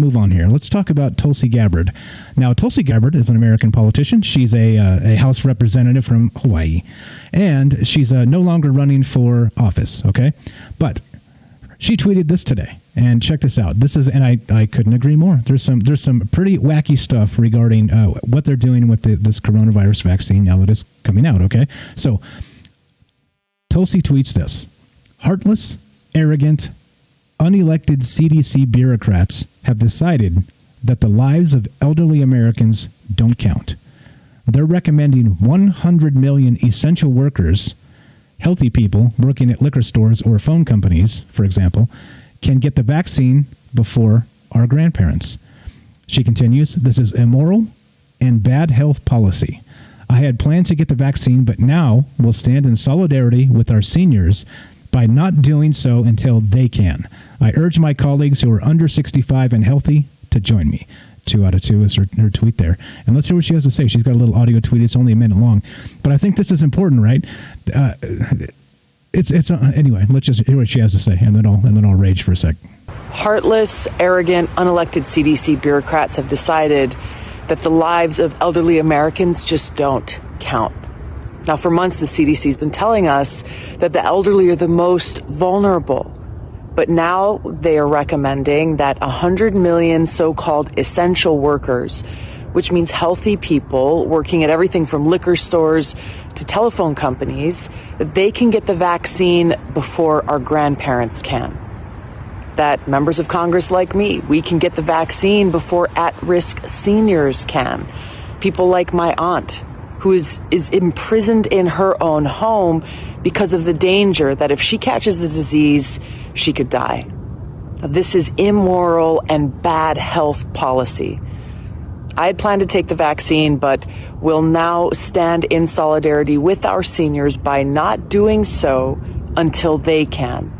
move on here. Let's talk about Tulsi Gabbard. Now, Tulsi Gabbard is an American politician. She's a House representative from Hawaii, and she's no longer running for office, okay? But she tweeted this today, and check this out. This is, and I couldn't agree more. There's some pretty wacky stuff regarding what they're doing with this coronavirus vaccine now that it's coming out, okay? So, Tulsi tweets this: heartless, arrogant, unelected CDC bureaucrats have decided that the lives of elderly Americans don't count. They're recommending 100 million essential workers, healthy people working at liquor stores or phone companies, for example, can get the vaccine before our grandparents. She continues, this is immoral and bad health policy. I had planned to get the vaccine, but now we'll stand in solidarity with our seniors by not doing so until they can. I urge my colleagues who are under 65 and healthy to join me. 2 out of 2 is her tweet there. And let's hear what she has to say. She's got a little audio tweet. It's only a minute long. But I think this is important, right? Anyway, let's just hear what she has to say, and then I'll rage for a sec. Heartless, arrogant, unelected CDC bureaucrats have decided that the lives of elderly Americans just don't count. Now, for months, the CDC has been telling us that the elderly are the most vulnerable. But now they are recommending that 100 million so-called essential workers, which means healthy people working at everything from liquor stores to telephone companies, that they can get the vaccine before our grandparents can. That members of Congress like me, we can get the vaccine before at-risk seniors can. People like my aunt, who is imprisoned in her own home because of the danger that if she catches the disease, she could die. This is immoral and bad health policy. I had planned to take the vaccine, but will now stand in solidarity with our seniors by not doing so until they can.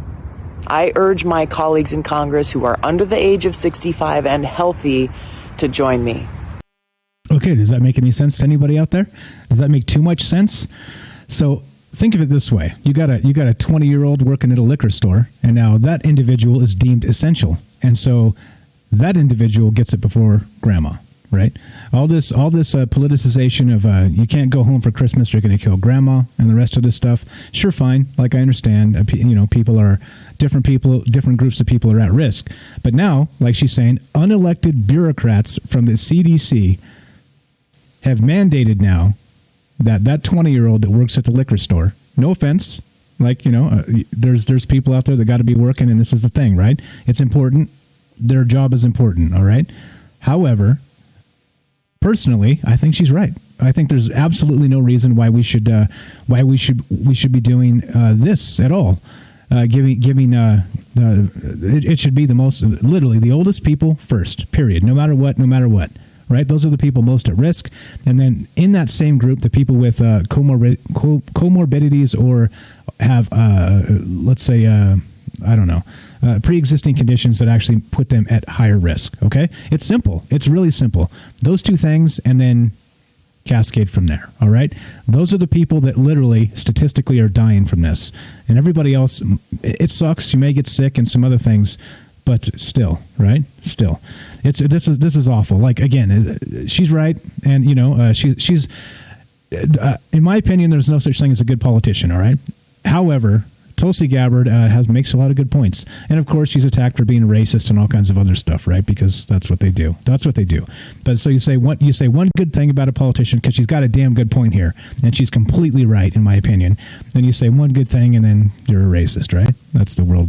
I urge my colleagues in Congress who are under the age of 65 and healthy to join me. Okay, does that make any sense to anybody out there? Does that make too much sense? So think of it this way. You got a 20-year-old working at a liquor store, and now that individual is deemed essential. And so that individual gets it before grandma, right? All this politicization of you can't go home for Christmas, you're going to kill grandma, and the rest of this stuff. Sure, fine. Like, I understand, different groups of people are at risk. But now, like she's saying, unelected bureaucrats from the CDC have mandated now that 20-year-old that works at the liquor store, no offense, there's people out there that got to be working, and this is the thing, right? It's important. Their job is important, all right? However, personally, I think she's right. I think there's absolutely no reason why we should be doing this at all. It should be literally the oldest people first, period, no matter what. Right? Those are the people most at risk. And then in that same group, the people with comorbidities or have, pre-existing conditions that actually put them at higher risk. Okay? It's simple. It's really simple. Those two things, and then cascade from there. All right? Those are the people that literally, statistically, are dying from this. And everybody else, it sucks. You may get sick and some other things, but still, right? Still. This is awful. Like, again, she's right, and she's in my opinion, there's no such thing as a good politician. All right. However, Tulsi Gabbard makes a lot of good points, and of course, she's attacked for being racist and all kinds of other stuff, right? Because that's what they do. But so you say one good thing about a politician because she's got a damn good point here, and she's completely right in my opinion. Then you say one good thing, and then you're a racist, right? That's the world.